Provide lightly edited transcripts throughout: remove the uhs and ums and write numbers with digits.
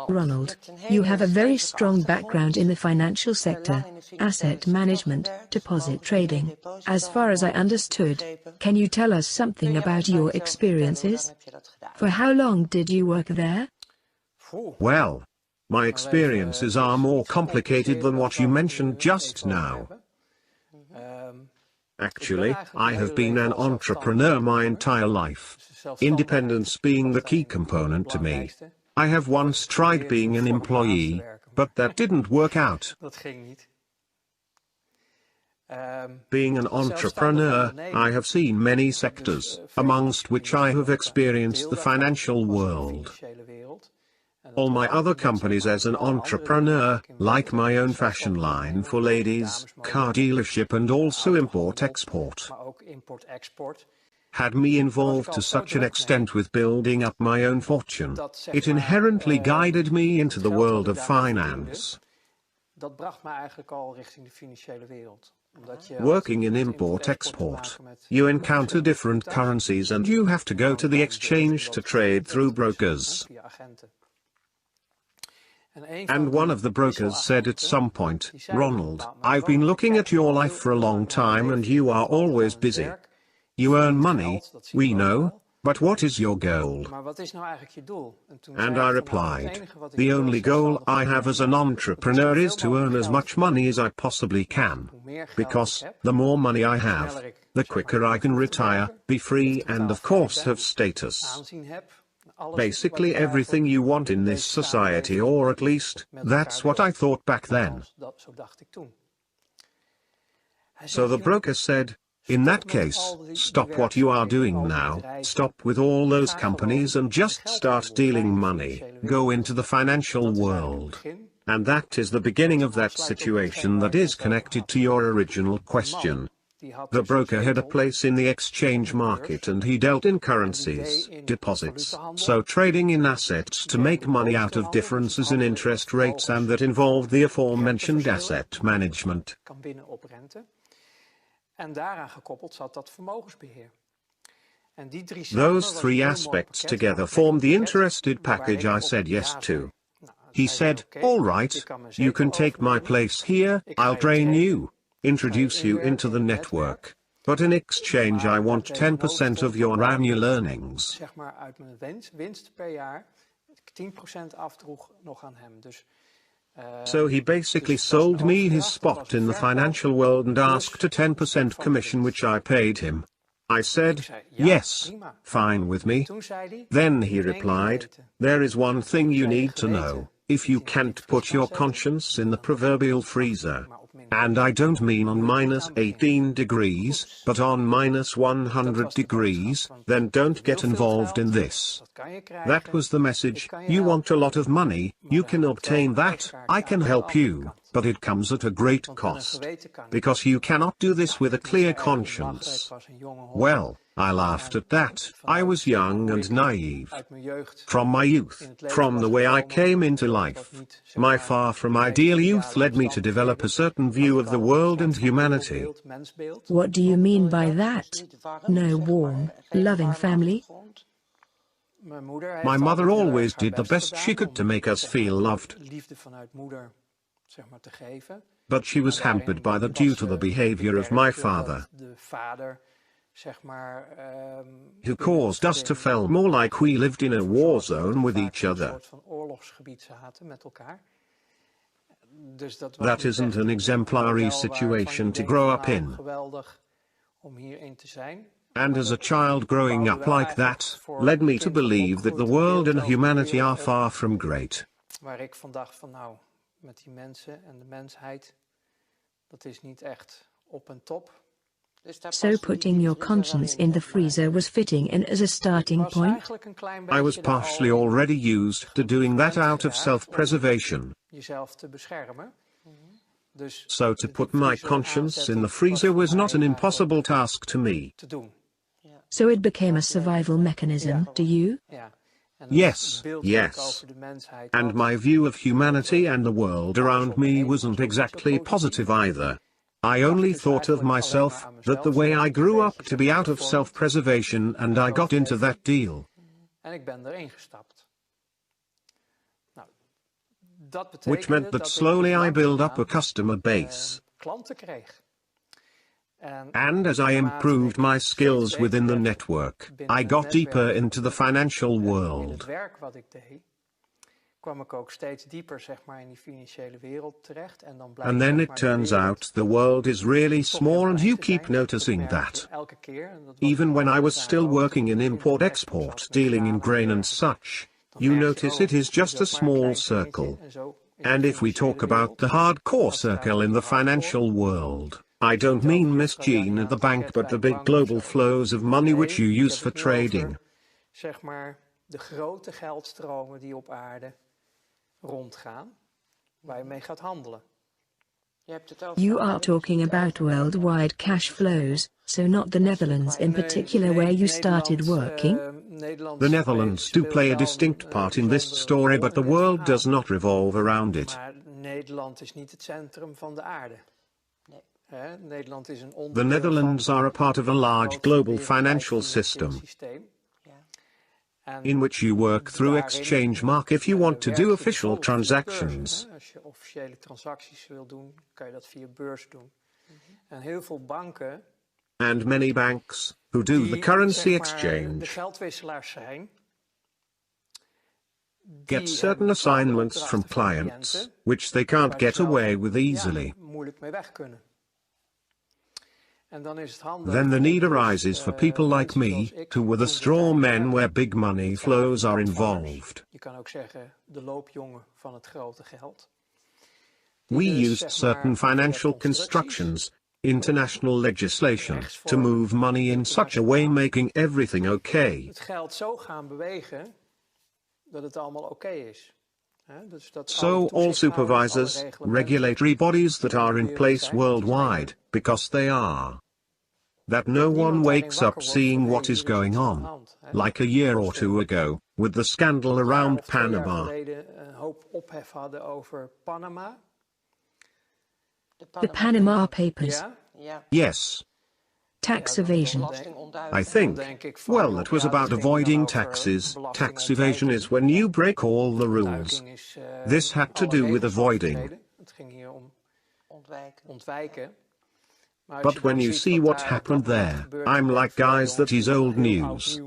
Ronald, you have a very strong background in the financial sector, asset management, deposit trading. As far as I understood, can you tell us something about your experiences? For how long did you work there? Well, my experiences are more complicated than what you mentioned just now. Actually, I have been an entrepreneur my entire life. Independence being the key component to me. I have once tried being an employee, but that didn't work out. Being an entrepreneur, I have seen many sectors, amongst which I have experienced the financial world. All my other companies as an entrepreneur, like my own fashion line for ladies, car dealership and also import-export, had me involved to such an extent with building up my own fortune. It inherently guided me into the world of finance. Working in import-export, you encounter different currencies and you have to go to the exchange to trade through brokers. And one of the brokers said at some point, "Ronald, I've been looking at your life for a long time and you are always busy. You earn money, we know, but what is your goal?" And I replied, "The only goal I have as an entrepreneur is to earn as much money as I possibly can. Because, the more money I have, the quicker I can retire, be free and of course have status. Basically everything you want in this society, or at least, that's what I thought back then." So the broker said, "In that case, stop what you are doing now, stop with all those companies and just start dealing money, go into the financial world." And that is the beginning of that situation that is connected to your original question. The broker had a place in the exchange market and he dealt in currencies, deposits, so trading in assets to make money out of differences in interest rates, and that involved the aforementioned asset management. Those three aspects together formed the interested package I said yes to. He said, "All right, you can take my place here, I'll train you, introduce you into the network, but in exchange I want 10% of your annual earnings." So he basically sold me his spot in the financial world and asked a 10% commission, which I paid him. I said, "Yes, fine with me." Then he replied, "There is one thing you need to know. If you can't put your conscience in the proverbial freezer, and I don't mean on -18 degrees, but on -100 degrees, then don't get involved in this." That was the message. You want a lot of money, you can obtain that, I can help you, but it comes at a great cost. Because you cannot do this with a clear conscience. Well, I laughed at that. I was young and naive. From my youth, from the way I came into life, my far from ideal youth led me to develop a certain view of the world and humanity. What do you mean by that? No warm, loving family? My mother always did the best she could to make us feel loved. But she was hampered by that due to the behavior of my father, who caused us to feel more like we lived in a war zone with each other. That isn't an exemplary situation to grow up in. And as a child growing up like that, led me to believe that the world and humanity are far from great. So putting your conscience in the freezer was fitting in as a starting point? I was partially already used to doing that out of self-preservation. So to put my conscience in the freezer was not an impossible task to me. So it became a survival mechanism to you? Yes, yes. And my view of humanity and the world around me wasn't exactly positive either. I only thought of myself, that the way I grew up to be out of self-preservation, and I got into that deal. which meant that slowly I built up a customer base. And as I improved my skills within the network, I got deeper into the financial world. And then it turns out the world is really small, and you keep noticing that. Even when I was still working in import-export, dealing in grain and such, you notice it is just a small circle. And if we talk about the hardcore circle in the financial world, I don't mean Miss Jean at the bank, but the big global flows of money which you use for trading. De grote geldstromen die op aarde rondgaan, waar je mee gaat handelen. You are talking about worldwide cash flows, so not the Netherlands in particular where you started working? The Netherlands do play a distinct part in this story, but the world does not revolve around it. Maar Nederland is niet het centrum van de aarde. Nederland is een onderdeel The Netherlands are a part of a large global financial system, in which you work through exchange mark if you want to do official transactions. Als je officiële transacties wil doen, kan je dat via beurs doen. En heel veel banken, and many banks, who do the currency de exchange, geldwisselaars zijn, get certain assignments from clients, which they can't get away with easily. Moeilijk mee weg kunnen. Then the need arises for people like me, who were the straw men where big money flows are involved. Je kan ook zeggen de loopjongen van het grote geld. We used certain financial constructions, international legislation, to move money in such a way making everything okay. Het geld zo gaan bewegen dat het allemaal oké is. So all supervisors, regulatory bodies that are in place worldwide, because they are. That no one wakes up seeing what is going on, like a year or two ago, with the scandal around Panama. The Panama Papers. Yes. Tax evasion. I think, well, it was about avoiding taxes. Tax evasion is when you break all the rules. This had to do with avoiding. But when you see what happened there, I'm like, guys, that is old news.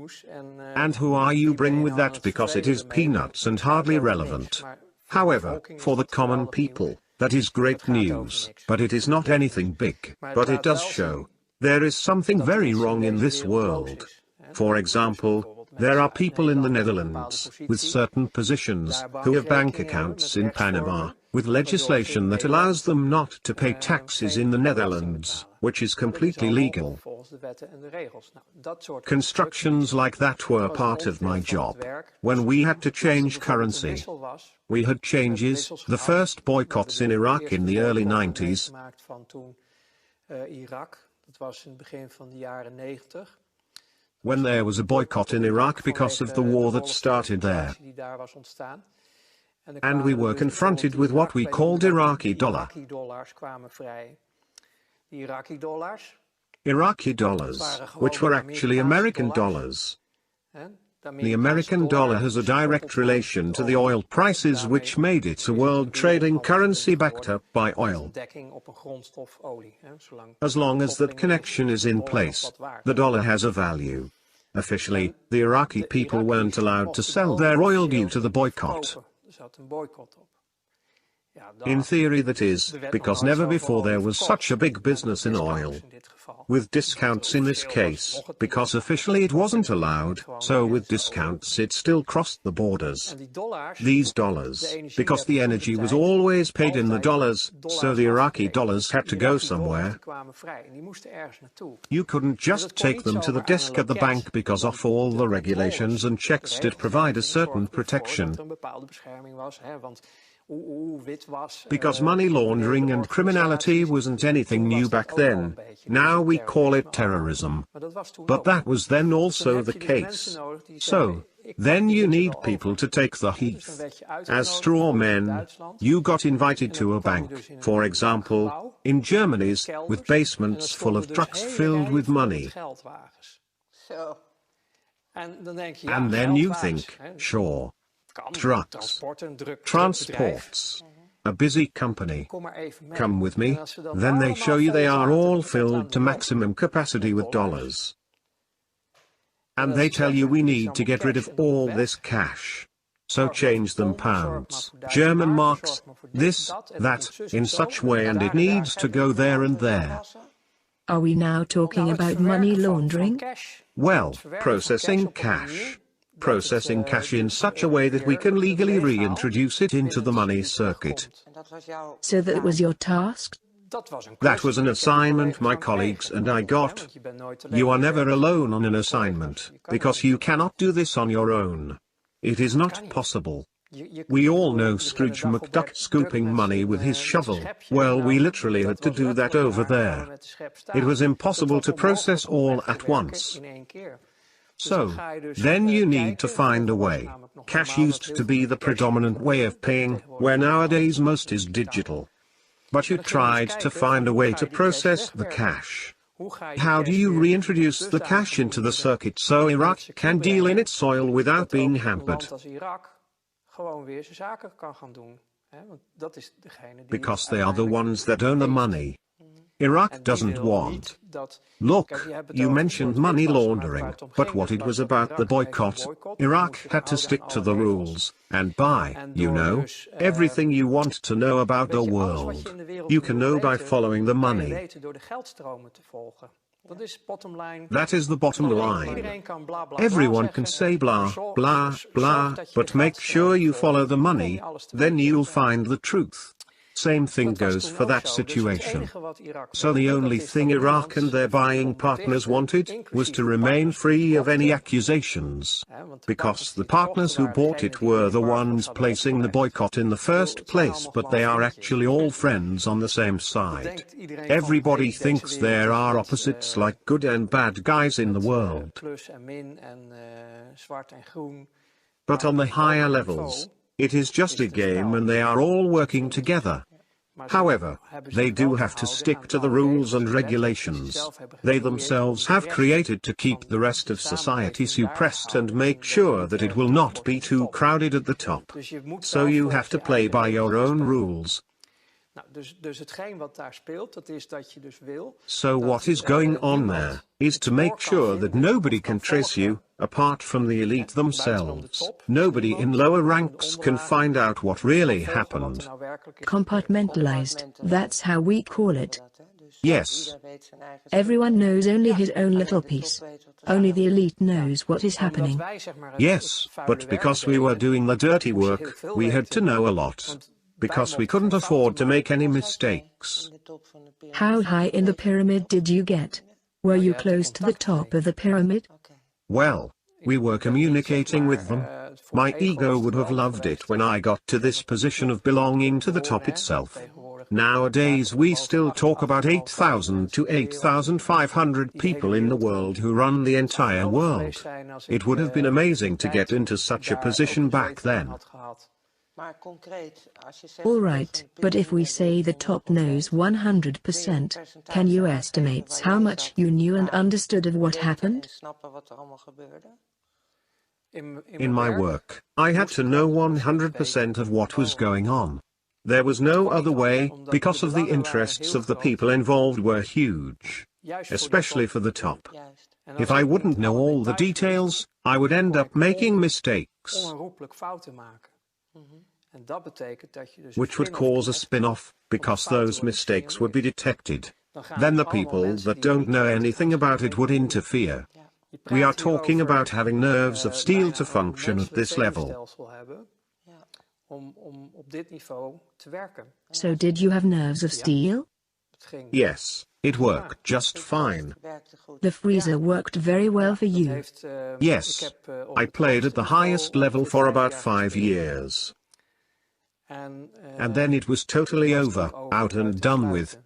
And who are you bring with that, because it is peanuts and hardly relevant. However, for the common people, that is great news, but it is not anything big, but it does show there is something very wrong in this world. For example, there are people in the Netherlands, with certain positions, who have bank accounts in Panama, with legislation that allows them not to pay taxes in the Netherlands, which is completely legal. Constructions like that were part of my job. When we had to change currency, we had changes, the first boycotts in Iraq in the early 90s. When there was a boycott in Iraq because of the war that started there. And we were confronted with what we called Iraqi dollar. Iraqi dollars, which were actually American dollars. The American dollar has a direct relation to the oil prices, which made it a world trading currency backed up by oil. As long as that connection is in place, the dollar has a value. Officially, the Iraqi people weren't allowed to sell their oil due to the boycott. In theory, that is, because never before there was such a big business in oil. With discounts in this case, because officially it wasn't allowed, so with discounts it still crossed the borders. These dollars, because the energy was always paid in the dollars, so the Iraqi dollars had to go somewhere. You couldn't just take them to the desk at the bank because of all the regulations and checks did provide a certain protection. Because money laundering and criminality wasn't anything new back then. Now we call it terrorism. But that was then also the case. So, then you need people to take the heat. As straw men, you got invited to a bank, for example, in Germany's, with basements full of trucks filled with money. And then you think, sure. trucks, transports. A busy company. Come with me. Then they show you they are all filled to maximum capacity with dollars. And they tell you we need to get rid of all this cash. So change them pounds, German marks, this, that, in such way, and it needs to go there and there. Are we now talking about money laundering? Well, processing cash. Processing cash in such a way that we can legally reintroduce it into the money circuit. So that was your task? That was an assignment my colleagues and I got. You are never alone on an assignment, because you cannot do this on your own. It is not possible. We all know Scrooge McDuck scooping money with his shovel. Well, we literally had to do that over there. It was impossible to process all at once. So, then you need to find a way. Cash used to be the predominant way of paying, where nowadays most is digital. But you tried to find a way to process the cash. How do you reintroduce the cash into the circuit so Iraq can deal in its soil without being hampered? Because they are the ones that own the money. Iraq doesn't want. Look, you mentioned money laundering, but what it was about the boycott, Iraq had to stick to the rules, and buy, everything you want to know about the world. You can know by following the money. That is the bottom line. Everyone can say blah, blah, blah, but make sure you follow the money, then you'll find the truth. Same thing goes for that situation. So the only thing Iraq and their buying partners wanted was to remain free of any accusations. Because the partners who bought it were the ones placing the boycott in the first place, but they are actually all friends on the same side. Everybody thinks there are opposites like good and bad guys in the world. But on the higher levels, it is just a game and they are all working together. However, they do have to stick to the rules and regulations they themselves have created to keep the rest of society suppressed and make sure that it will not be too crowded at the top. So you have to play by your own rules. So what is going on there is to make sure that nobody can trace you, apart from the elite themselves. Nobody in lower ranks can find out what really happened. Compartmentalized, that's how we call it. Yes. Everyone knows only his own little piece. Only the elite knows what is happening. Yes, but because we were doing the dirty work, we had to know a lot. Because we couldn't afford to make any mistakes. How high in the pyramid did you get? Were you close to the top of the pyramid? Well, we were communicating with them. My ego would have loved it when I got to this position of belonging to the top itself. Nowadays we still talk about 8,000 to 8,500 people in the world who run the entire world. It would have been amazing to get into such a position back then. All right, but if we say the top knows 100%, can you estimate how much you knew and understood of what happened? In my work, I had to know 100% of what was going on. There was no other way, because of the interests of the people involved were huge. Especially for the top. If I wouldn't know all the details, I would end up making mistakes. Which would cause a spin-off, because those mistakes would be detected. Then the people that don't know anything about it would interfere. We are talking about having nerves of steel to function at this level. So did you have nerves of steel? Yes, it worked just fine. The freezer worked very well for you. Yes, I played at the highest level for about 5 years. And then it was totally over, out and done with.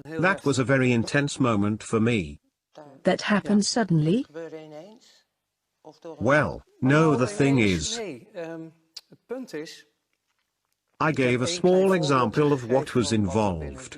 That was a very intense moment for me. That happened suddenly? Well, no, the thing is, I gave a small example of what was involved.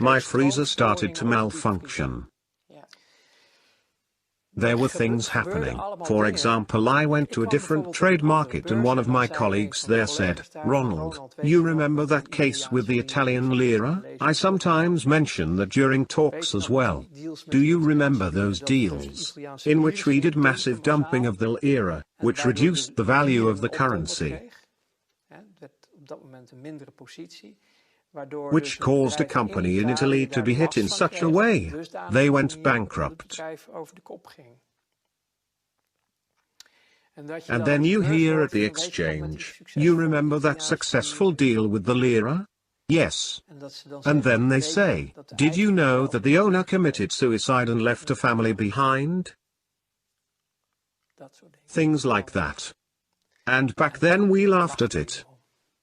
my freezer started to malfunction. There were things happening. For example, I went to a different trade market and one of my colleagues there said, "Ronald, you remember that case with the Italian lira? I sometimes mention that during talks as well. Do you remember those deals, in which we did massive dumping of the lira, which reduced the value of the currency? Which caused a company in Italy to be hit in such a way. They went bankrupt." And then you hear at the exchange, "You remember that successful deal with the lira?" Yes. And then they say, "Did you know that the owner committed suicide and left a family behind?" Things like that. And back then we laughed at it.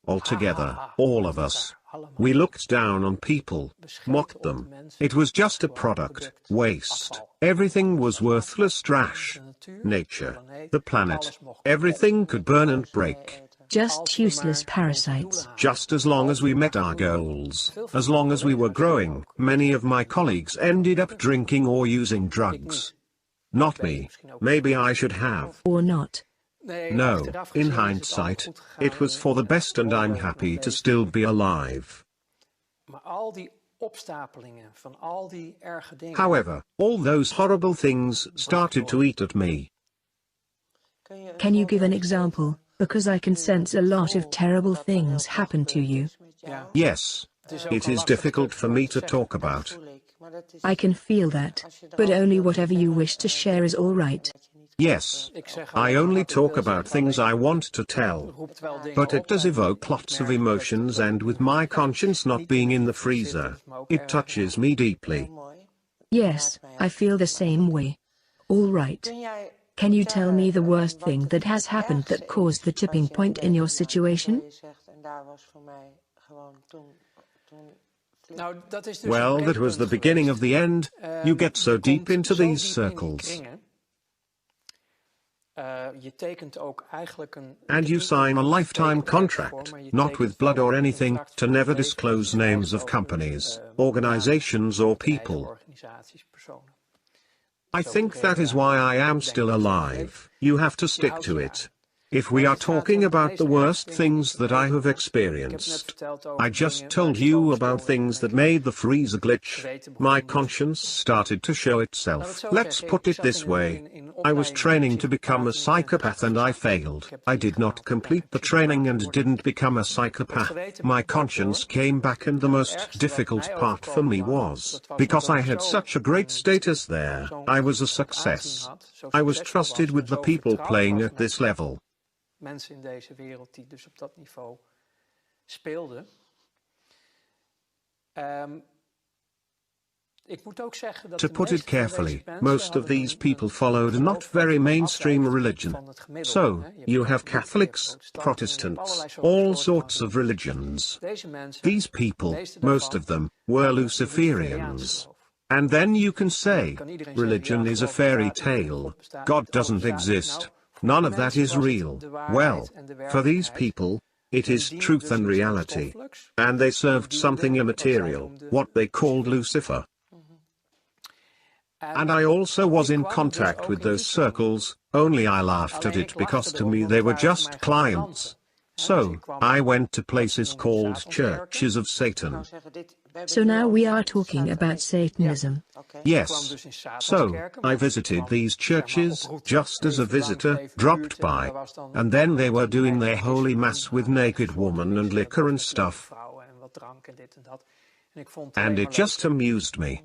Altogether, all of us. We looked down on people, mocked them. It was just a product, waste. Everything was worthless trash. Nature, the planet, everything could burn and break. Just useless parasites. Just as long as we met our goals, as long as we were growing. Many of my colleagues ended up drinking or using drugs. Not me. Maybe I should have. Or not. No, in hindsight, it was for the best and I'm happy to still be alive. However, all those horrible things started to eat at me. Can you give an example? Because I can sense a lot of terrible things happen to you. Yes. It is difficult for me to talk about. I can feel that, but only whatever you wish to share is all right. Yes. I only talk about things I want to tell. But it does evoke lots of emotions, and with my conscience not being in the freezer, it touches me deeply. Yes, I feel the same way. All right. Can you tell me the worst thing that has happened that caused the tipping point in your situation? Well, that was the beginning of the end. You get so deep into these circles. And you sign a lifetime contract, not with blood or anything, to never disclose names of companies, organizations or people. I think that is why I am still alive. You have to stick to it. If we are talking about the worst things that I have experienced, I just told you about things that made the freezer glitch. My conscience started to show itself. Let's put it this way. I was training to become a psychopath and I failed. I did not complete the training and didn't become a psychopath. My conscience came back, and the most difficult part for me was, because I had such a great status there, I was a success. I was trusted with the people playing at this level. Mensen in deze wereld die dus op dat niveau speelden. To put it carefully, most of these people followed a not very mainstream religion. So, you have Catholics, Protestants, all sorts of religions. These people, most of them, were Luciferians. And then you can say, religion is a fairy tale. God doesn't exist. None of that is real. Well, for these people, it is truth and reality. And they served something immaterial, what they called Lucifer. And I also was in contact with those circles, only I laughed at it because to me they were just clients. So, I went to places called churches of Satan. So now we are talking about Satanism. Yes. So, I visited these churches, just as a visitor dropped by. And then they were doing their holy mass with naked women and liquor and stuff. And it just amused me.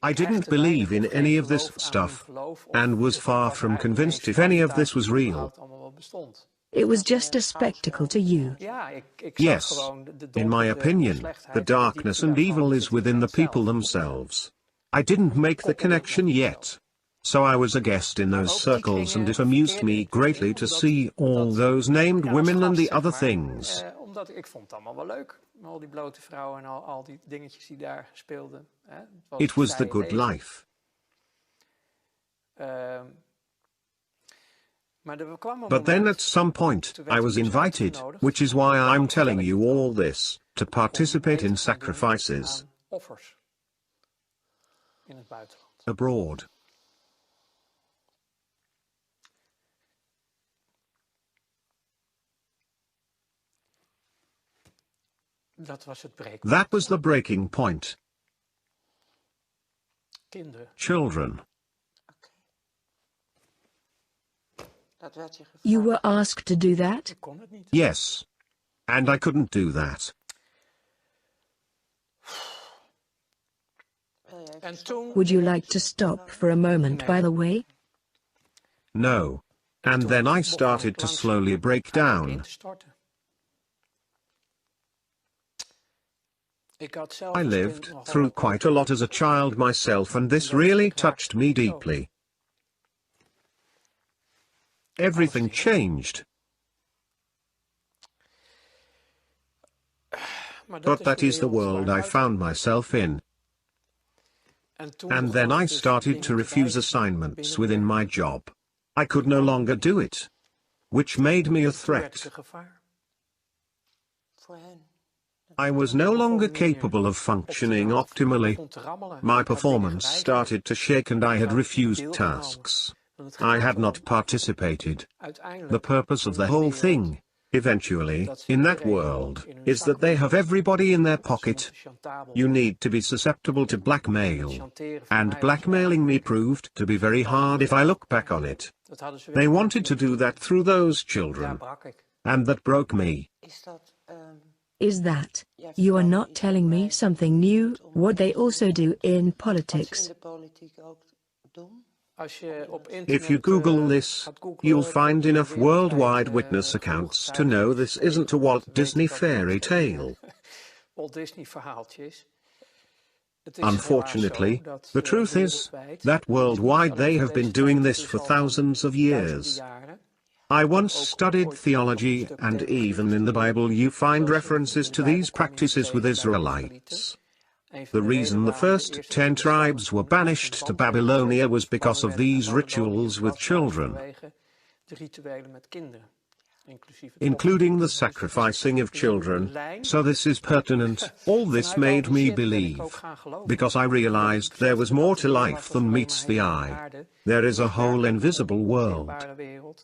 I didn't believe in any of this stuff, and was far from convinced if any of this was real. It was just a spectacle to you. Yes. In my opinion, the darkness and evil is within the people themselves. I didn't make the connection yet. So I was a guest in those circles, and it amused me greatly to see all those named women and the other things. It was the good life. But then at some point, I was invited, which is why I'm telling you all this, to participate in sacrifices abroad. That was the breaking point. Children. You were asked to do that? Yes. And I couldn't do that. Would you like to stop for a moment, by the way? No. And then I started to slowly break down. I lived through quite a lot as a child myself, and this really touched me deeply. Everything changed. But that is the world I found myself in. And then I started to refuse assignments within my job. I could no longer do it, which made me a threat. I was no longer capable of functioning optimally. My performance started to shake and I had refused tasks. I had not participated. The purpose of the whole thing, eventually, in that world, is that they have everybody in their pocket. You need to be susceptible to blackmail. And blackmailing me proved to be very hard if I look back on it. They wanted to do that through those children. And that broke me. Is that, you are not telling me something new, what they also do in politics? If you Google this, you'll find enough worldwide witness accounts to know this isn't a Walt Disney fairy tale. Unfortunately, the truth is that worldwide they have been doing this for thousands of years. I once studied theology, and even in the Bible you find references to these practices with Israelites. The reason the first 10 tribes were banished to Babylonia was because of these rituals with children, including the sacrificing of children. So this is pertinent. All this made me believe, because I realized there was more to life than meets the eye. There is a whole invisible world.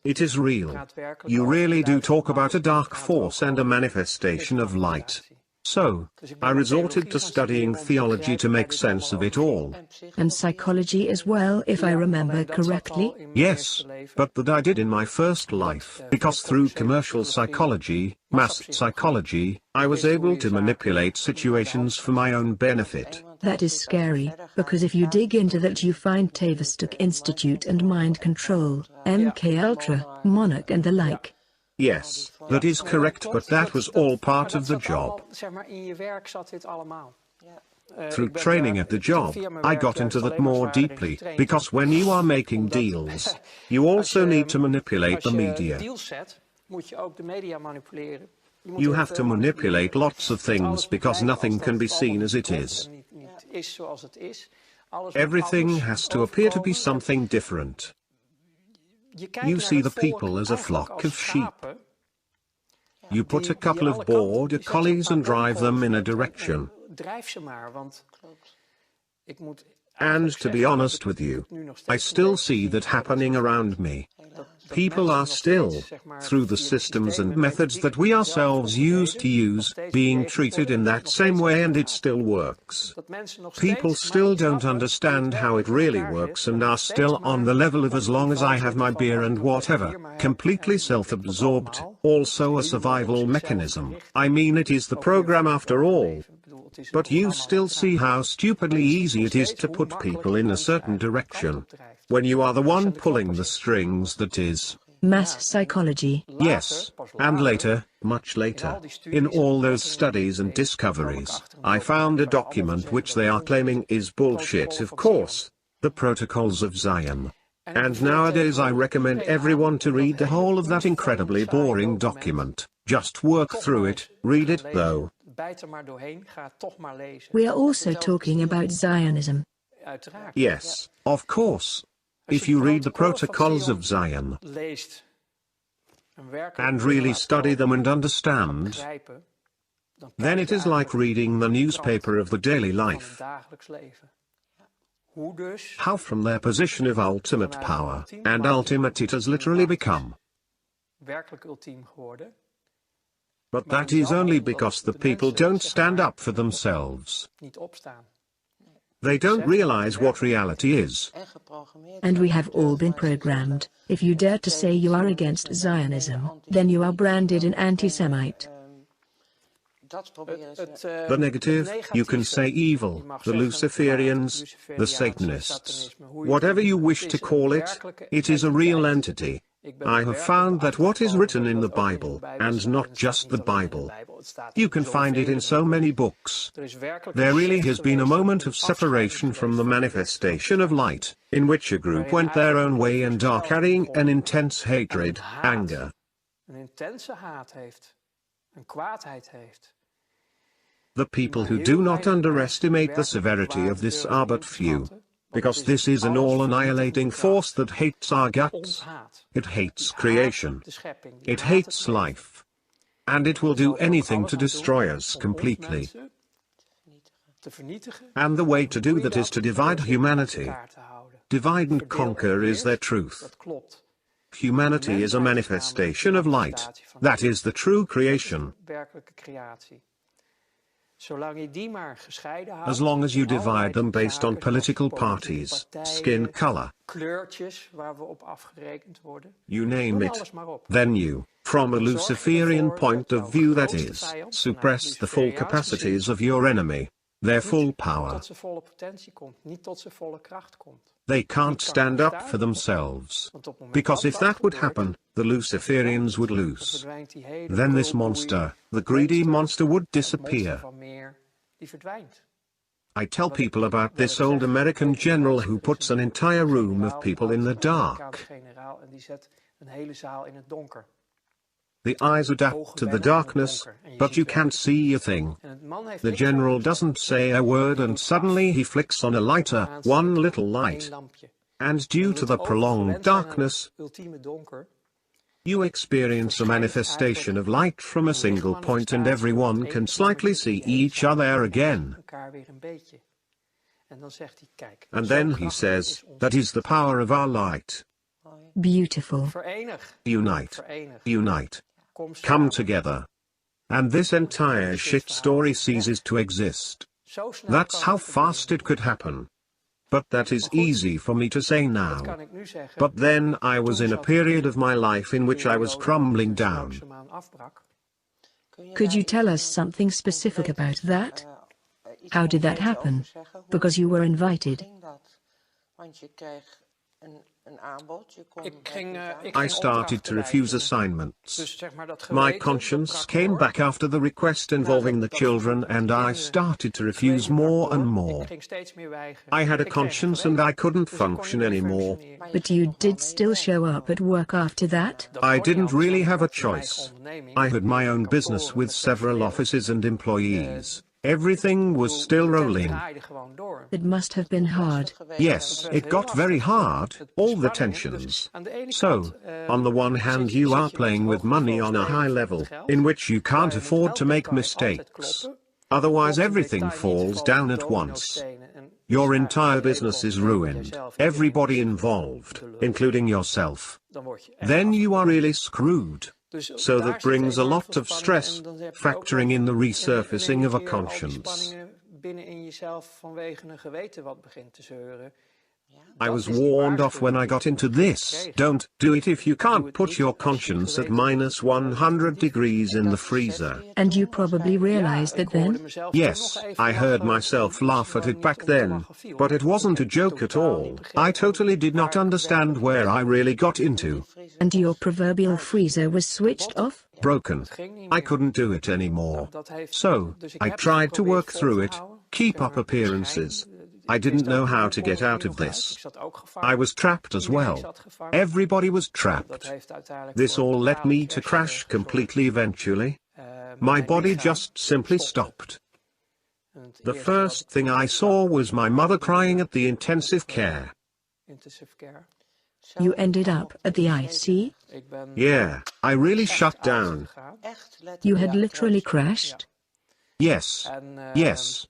It is real. You really do talk about a dark force and a manifestation of light. So, I resorted to studying theology to make sense of it all. And psychology as well, if I remember correctly? Yes, but that I did in my first life, because through commercial psychology, mass psychology, I was able to manipulate situations for my own benefit. That is scary, because if you dig into that you find Tavistock Institute and mind control, MK Ultra, Monarch and the like. Yes, that is correct, but that was all part of the job. Through training at the job, I got into that more deeply, because when you are making deals, you also need to manipulate the media. You have to manipulate lots of things because nothing can be seen as it is. Everything has to appear to be something different. You see the people as a flock of sheep. You put a couple of border collies and drive them in a direction. And to be honest with you, I still see that happening around me. People are still, through the systems and methods that we ourselves used to use, being treated in that same way, and it still works. People still don't understand how it really works and are still on the level of as long as I have my beer and whatever, completely self-absorbed, also a survival mechanism. I mean, it is the program after all. But you still see how stupidly easy it is to put people in a certain direction, when you are the one pulling the strings. That is mass psychology. Yes, and later, much later, in all those studies and discoveries, I found a document which they are claiming is bullshit, of course, the Protocols of Zion. And nowadays I recommend everyone to read the whole of that incredibly boring document. Just work through it, read it though. We are also talking about Zionism. Yes, of course. If you read the Protocols of Zion and really study them and understand, then it is like reading the newspaper of the daily life. How from their position of ultimate power, and ultimate it has literally become, But that is only because the people don't stand up for themselves. They don't realize what reality is. And we have all been programmed. If you dare to say you are against Zionism, then you are branded an anti-Semite. The negative, you can say evil, the Luciferians, the Satanists. Whatever you wish to call it, it is a real entity. I have found that what is written in the Bible, and not just the Bible, you can find it in so many books. There really has been a moment of separation from the manifestation of light, in which a group went their own way and are carrying an intense hatred, anger. The people who do not underestimate the severity of this are but few. Because this is an all-annihilating force that hates our guts. It hates creation. It hates life. And it will do anything to destroy us completely. And the way to do that is to divide humanity. Divide and conquer is their truth. Humanity is a manifestation of light. That is the true creation. As long as you divide them based on political parties, skin color, you name it, then you, from a Luciferian point of view that is, suppress the full capacities of your enemy, their full power. They can't stand up for themselves. Because if that would happen, the Luciferians would lose. Then this monster, the greedy monster, would disappear. I tell people about this old American general who puts an entire room of people in the dark. The eyes adapt to the darkness, but you can't see a thing. The general doesn't say a word and suddenly he flicks on a lighter, one little light. And due to the prolonged darkness, you experience a manifestation of light from a single point and everyone can slightly see each other again. And then he says, that is the power of our light. Beautiful. Unite. Unite. Come together. And this entire shit story ceases to exist. That's how fast it could happen. But that is easy for me to say now. But then I was in a period of my life in which I was crumbling down. Could you tell us something specific about that? How did that happen? Because you were invited. I started to refuse assignments. My conscience came back after the request involving the children and I started to refuse more and more. I had a conscience and I couldn't function anymore. But you did still show up at work after that? I didn't really have a choice. I had my own business with several offices and employees. Everything was still rolling. It must have been hard. Yes, it got very hard, all the tensions. So, on the one hand you are playing with money on a high level, in which you can't afford to make mistakes. Otherwise everything falls down at once. Your entire business is ruined, everybody involved, including yourself. Then you are really screwed. So that brings a lot of stress, factoring in the resurfacing of a conscience. I was warned off when I got into this. Don't do it if you can't put your conscience at minus 100 degrees in the freezer. And you probably realized that then? Yes, I heard myself laugh at it back then, but it wasn't a joke at all. I totally did not understand where I really got into. And your proverbial freezer was switched off? Broken. I couldn't do it anymore. So, I tried to work through it, keep up appearances. I didn't know how to get out of this. I was trapped as well. Everybody was trapped. This all led me to crash completely eventually. My body just simply stopped. The first thing I saw was my mother crying at the intensive care. You ended up at the IC? Yeah, I really shut down. You had literally crashed? Yes. Yes.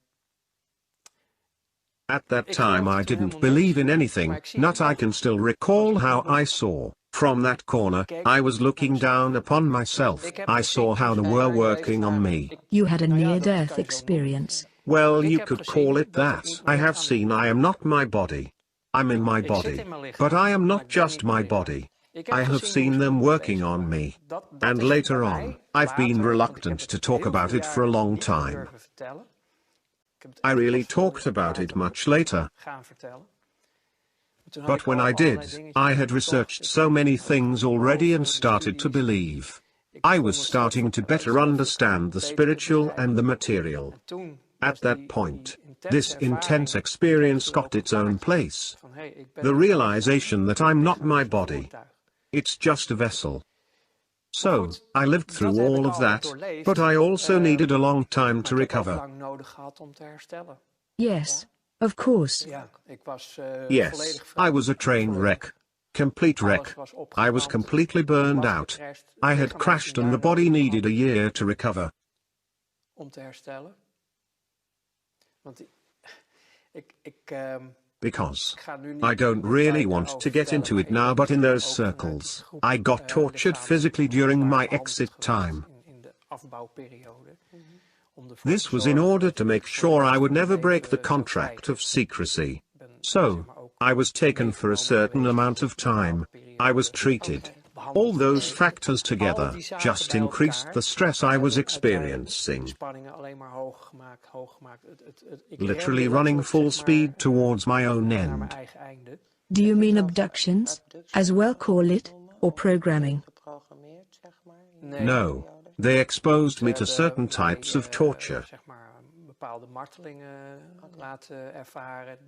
At that time I didn't believe in anything, not I can still recall how I saw, From that corner, I was looking down upon myself. I saw how they were working on me. You had a near-death experience. Well, you could call it that. I have seen I am not my body. I'm in my body. But I am not just my body. I have seen them working on me. And later on, I've been reluctant to talk about it for a long time. I really talked about it much later. But when I did, I had researched so many things already and started to believe. I was starting to better understand the spiritual and the material. At that point, this intense experience got its own place. The realization that I'm not my body. It's just a vessel. So, I lived through all of that, but I also needed a long time to recover. Yes, of course. Yes, I was a train wreck. Complete wreck. I was completely burned out. I had crashed and the body needed a year to recover. Because I don't really want to get into it now, but in those circles, I got tortured physically during my exit time. This was in order to make sure I would never break the contract of secrecy. So, I was taken for a certain amount of time. I was treated. All those factors together just increased the stress I was experiencing. Literally running full speed towards my own end. Do you mean abductions, as well call it, or programming? No, they exposed me to certain types of torture.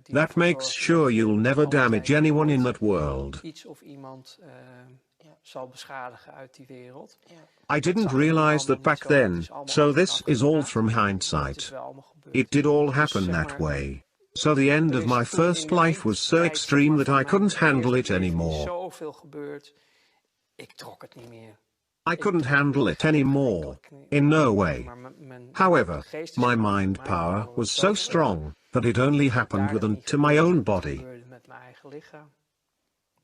That makes sure you'll never damage anyone in that world. I didn't realize that back then, so this is all from hindsight. It did all happen that way. So the end of my first life was so extreme that I couldn't handle it anymore. I couldn't handle it anymore, in no way. However, my mind power was so strong that it only happened within to my own body.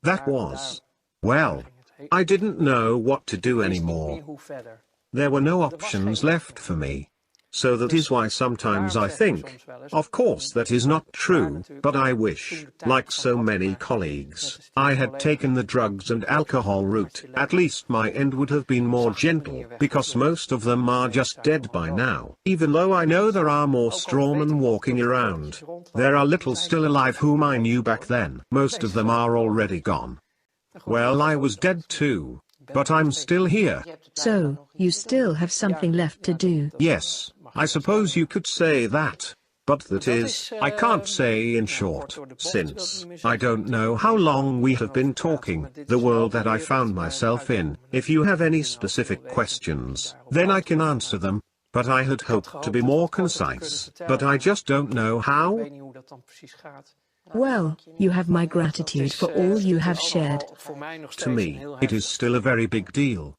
That was, well, I didn't know what to do anymore. There were no options left for me. So that is why sometimes I think, of course that is not true, but I wish, like so many colleagues, I had taken the drugs and alcohol route. At least my end would have been more gentle, because most of them are just dead by now. Even though I know there are more strawmen walking around, there are little still alive whom I knew back then. Most of them are already gone. Well, I was dead too, but I'm still here. So, you still have something left to do. Yes, I suppose you could say that. But that is, I can't say in short, since I don't know how long we have been talking, the world that I found myself in. If you have any specific questions, then I can answer them, but I had hoped to be more concise, but I just don't know how. Well, you have my gratitude for all you have shared. To me, it is still a very big deal.